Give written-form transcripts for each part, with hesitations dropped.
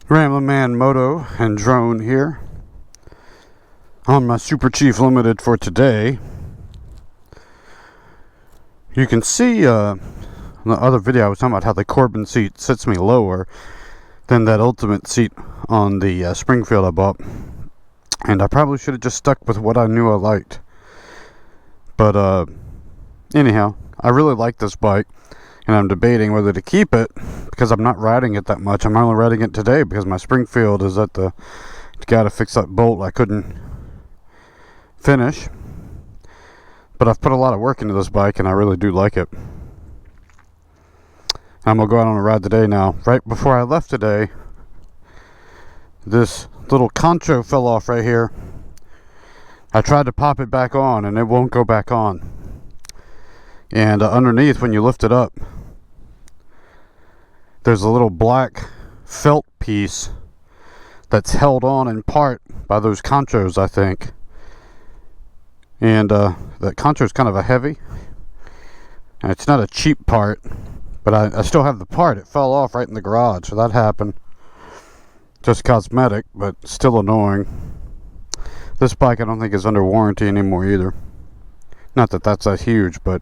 Ramblin' Man Moto and Drone here on my Super Chief Limited for today. You can see in the other video I was talking about how the Corbin seat sits me lower than that Ultimate seat on the Springfield I bought, and I probably should have just stuck with what I knew I liked. But anyhow, I really like this bike, and I'm debating whether to keep it because I'm not riding it that much. I'm only riding it today because my Springfield is at the got to fix that bolt I couldn't finish. But I've put a lot of work into this bike and I really do like it. I'm gonna go out on a ride today now. Right before I left today, this little concho fell off right here. I tried to pop it back on and it won't go back on. And underneath, when you lift it up, there's a little black felt piece that's held on in part by those conchos, I think. And that concho is kind of a heavy. And it's not a cheap part, but I still have the part. It fell off right in the garage, so that happened. Just cosmetic, but still annoying. This bike I don't think is under warranty anymore either. Not that that's that huge, but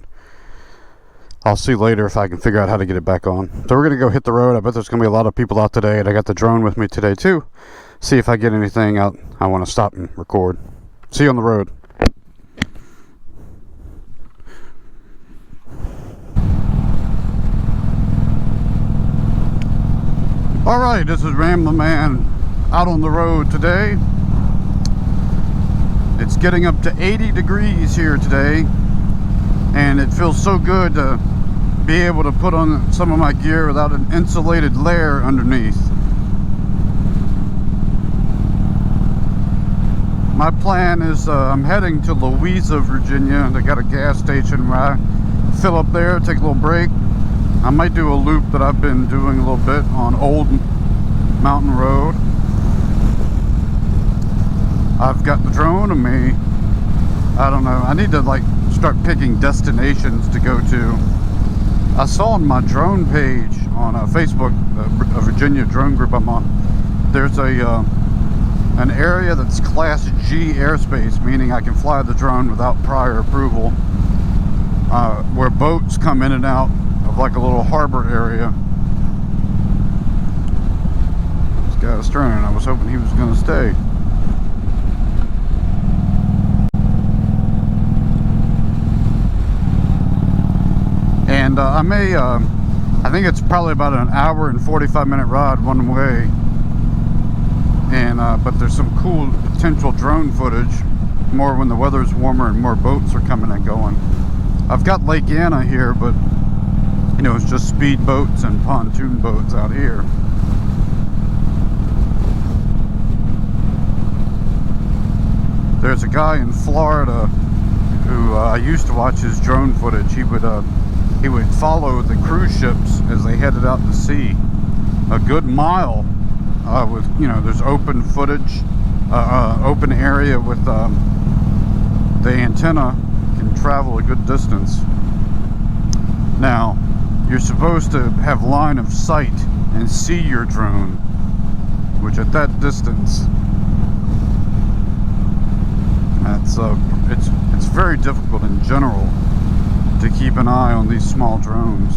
I'll see later if I can figure out how to get it back on. So we're going to go hit the road. I bet there's going to be a lot of people out today, and I got the drone with me today too. See if I get anything out I want to stop and record. See you on the road. Alright, this is Ramblin' Man out on the road today. It's getting up to 80 degrees here today, and it feels so good to be able to put on some of my gear without an insulated layer underneath. My plan is I'm heading to Louisa, Virginia, and I got a gas station where I fill up there, take a little break. I might do a loop that I've been doing a little bit on Old Mountain Road. I've got the drone on me. I don't know. I need to start picking destinations to go to. I saw on my drone page on Facebook, a Virginia drone group I'm on, there's an area that's Class G airspace, meaning I can fly the drone without prior approval, where boats come in and out of like a little harbor area. This guy was turning. I was hoping he was going to stay. And I think it's probably about an hour and 45-minute ride one way. And but there's some cool potential drone footage, more when the weather's warmer and more boats are coming and going. I've got Lake Anna here, but you know, it's just speed boats and pontoon boats out here. There's a guy in Florida who I used to watch his drone footage. He would follow the cruise ships as they headed out to sea a good mile with, you know, there's open footage, open area with the antenna can travel a good distance. Now, you're supposed to have line of sight and see your drone, which at that distance, it's very difficult in general to keep an eye on these small drones.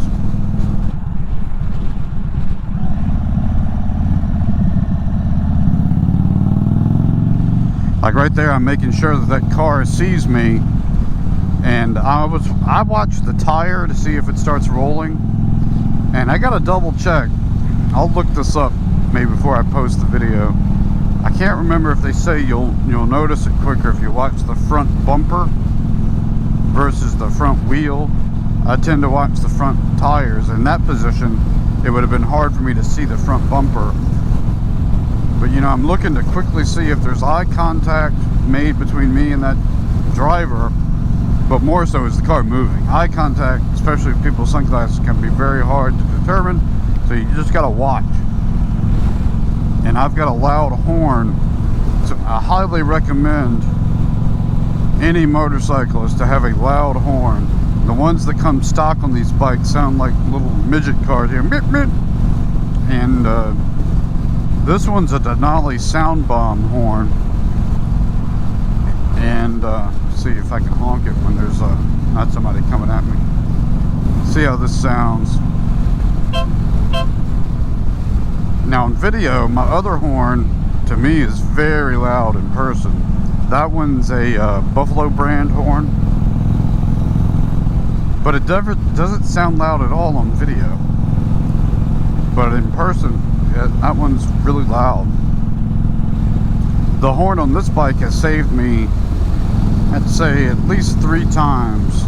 Like right there, I'm making sure that car sees me, and I watched the tire to see if it starts rolling, and I gotta double check. I'll look this up maybe before I post the video. I can't remember if they say you'll notice it quicker if you watch the front bumper versus the front wheel. I tend to watch the front tires. In that position, it would have been hard for me to see the front bumper. But you know, I'm looking to quickly see if there's eye contact made between me and that driver, but more so is the car moving. Eye contact, especially with people's sunglasses, can be very hard to determine, so you just gotta watch. And I've got a loud horn, so I highly recommend any motorcyclist to have a loud horn. The ones that come stock on these bikes sound like little midget cars here. And This one's a Denali sound bomb horn. And see if I can honk it when there's not somebody coming at me. See how this sounds. Now in video, my other horn to me is very loud in person. That one's a Buffalo brand horn, but it doesn't sound loud at all on video. But in person, that one's really loud. The horn on this bike has saved me, I'd say, at least 3 times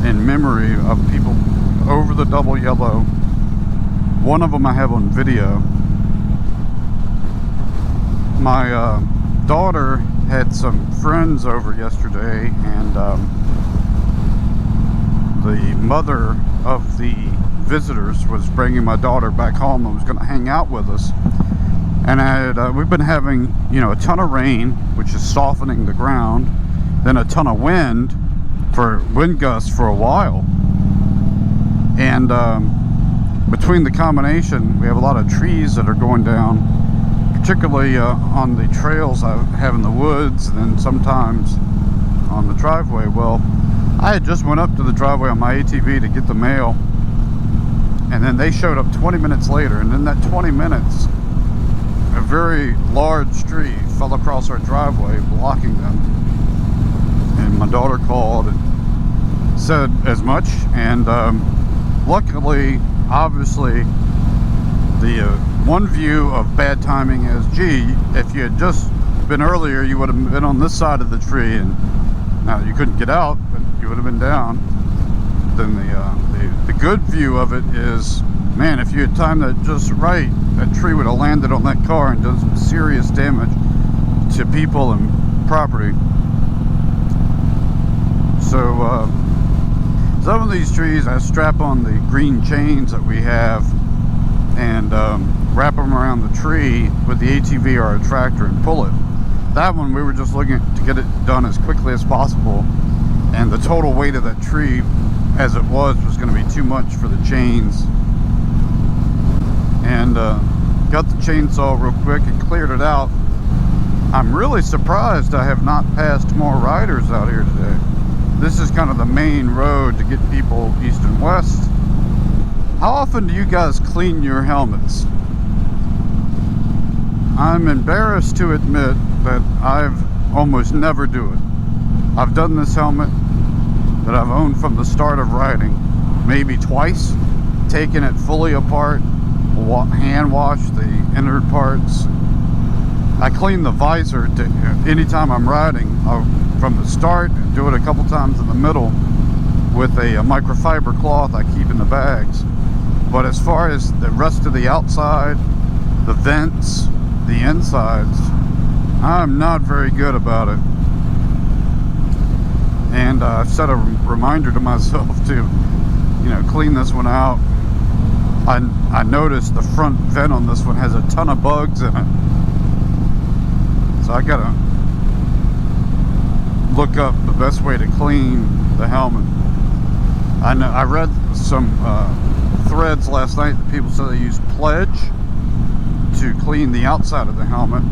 in memory of people over the double yellow. One of them I have on video. My daughter had some friends over yesterday, and the mother of the visitors was bringing my daughter back home and was going to hang out with us. And we've been having, you know, a ton of rain, which is softening the ground, then a ton of wind gusts for a while. And between the combination, we have a lot of trees that are going down, particularly on the trails I have in the woods, and then sometimes on the driveway. Well, I had just went up to the driveway on my ATV to get the mail, and then they showed up 20 minutes later, and in that 20 minutes, a very large tree fell across our driveway, blocking them. And my daughter called and said as much, and luckily, obviously, the one view of bad timing is, gee, if you had just been earlier, you would have been on this side of the tree, and now you couldn't get out, but you would have been down. Then the good view of it is, man, if you had timed that just right, that tree would have landed on that car and done some serious damage to people and property. So some of these trees, I strap on the green chains that we have and wrap them around the tree with the ATV or a tractor and pull it. That one, we were just looking to get it done as quickly as possible, and the total weight of that tree as it was going to be too much for the chains. And got the chainsaw real quick and cleared it out. I'm really surprised I have not passed more riders out here today. This is kind of the main road to get people east and west. How often do you guys clean your helmets? I'm embarrassed to admit that I've almost never do it. I've done this helmet that I've owned from the start of riding maybe twice, taken it fully apart, hand wash the inner parts. I clean the visor anytime I'm riding from the start, and do it a couple times in the middle with a microfiber cloth I keep in the bags. But as far as the rest of the outside, the vents, the insides, I'm not very good about it. And I've set a reminder to myself to, you know, clean this one out. I noticed the front vent on this one has a ton of bugs in it, so I gotta look up the best way to clean the helmet. I read some threads last night that people said they use Pledge to clean the outside of the helmet.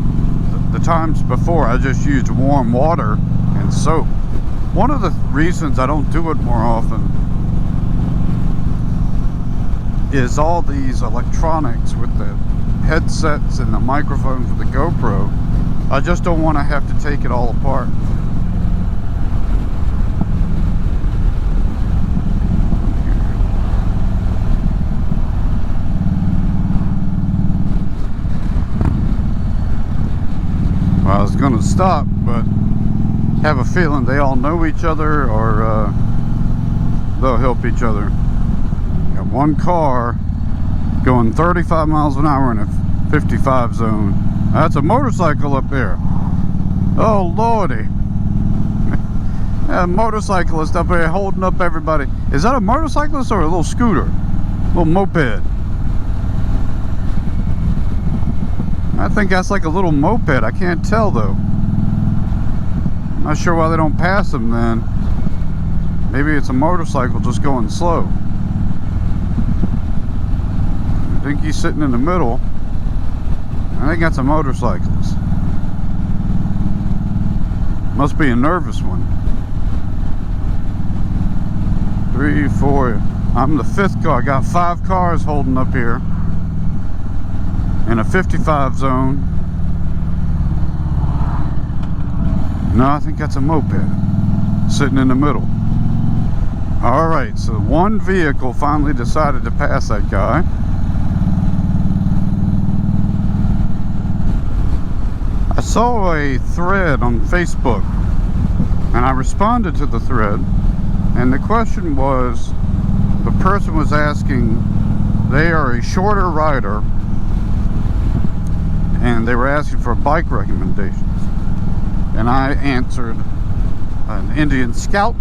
The times before, I just used warm water and soap. One of the reasons I don't do it more often is all these electronics with the headsets and the microphone for the GoPro. I just don't want to have to take it all apart. Well, I was going to stop, but have a feeling they all know each other, or they'll help each other. Got one car going 35 miles an hour in a 55 zone. That's a motorcycle up there. Oh lordy. A motorcyclist up there holding up everybody. Is that a motorcyclist or a little scooter? A little moped? I think that's like a little moped. I can't tell though. Not sure why they don't pass them then. Maybe it's a motorcycle just going slow. I think he's sitting in the middle. I think that's a motorcyclist. Must be a nervous one. 3, 4. I'm the 5th car. I got 5 cars holding up here in a 55 zone. No, I think that's a moped sitting in the middle. Alright, so one vehicle finally decided to pass that guy. I saw a thread on Facebook and I responded to the thread, and the question was, the person was asking, they are a shorter rider and they were asking for bike recommendations, and I answered an Indian Scout.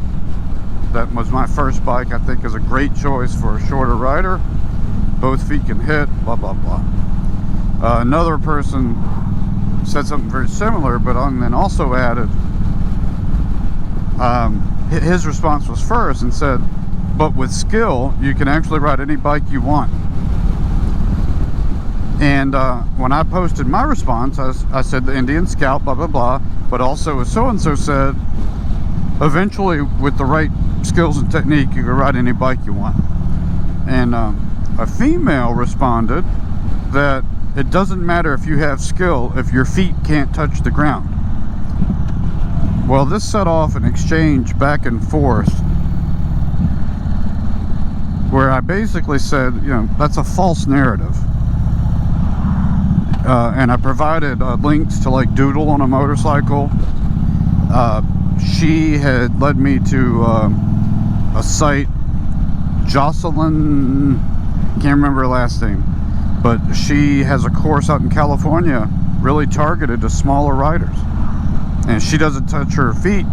That was my first bike. I think is a great choice for a shorter rider. Both feet can hit, blah blah blah. Another person said something very similar, but then also added, his response was first and said, but with skill you can actually ride any bike you want. And when I posted my response, I said the Indian Scout, blah blah blah, but also as so-and-so said, eventually with the right skills and technique you can ride any bike you want. And a female responded that it doesn't matter if you have skill if your feet can't touch the ground. Well, this set off an exchange back and forth where I basically said, you know, that's a false narrative. And I provided links to like Doodle on a motorcycle. She had led me to a site, Jocelyn, can't remember her last name, but she has a course out in California really targeted to smaller riders, and she doesn't touch her feet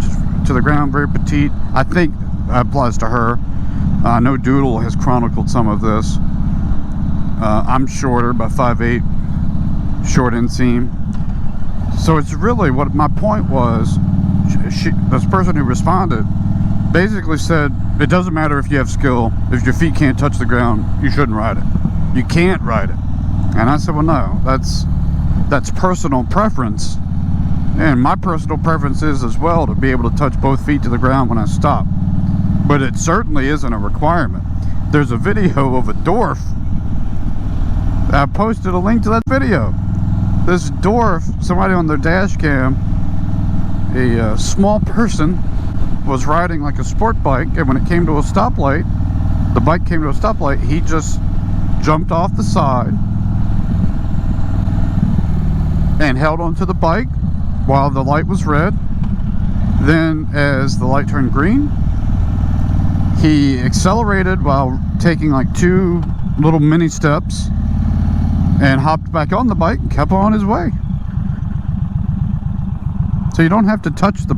to the ground, very petite. I think that applies to her. I know Doodle has chronicled some of this. I'm shorter, about 5'8", short inseam. So it's really, what my point was, this person who responded basically said, it doesn't matter if you have skill, if your feet can't touch the ground, you shouldn't ride it. You can't ride it. And I said, well, no, that's personal preference, and my personal preference is as well to be able to touch both feet to the ground when I stop, but it certainly isn't a requirement. There's a video of a dwarf. I posted a link to that video. This dwarf, somebody on their dash cam, a small person was riding like a sport bike, and when it came to a stoplight, the bike came to a stoplight, he just jumped off the side and held onto the bike while the light was red. Then as the light turned green, he accelerated while taking like 2 little mini steps and hopped back on the bike and kept on his way. So you don't have to touch the...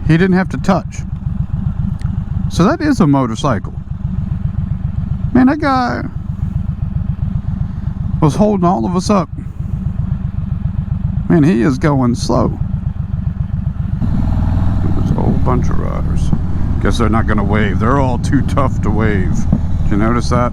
He didn't have to touch. So that is a motorcycle. Man, that guy was holding all of us up. Man, he is going slow. There's a whole bunch of riders. Guess they're not going to wave. They're all too tough to wave. Did you notice that?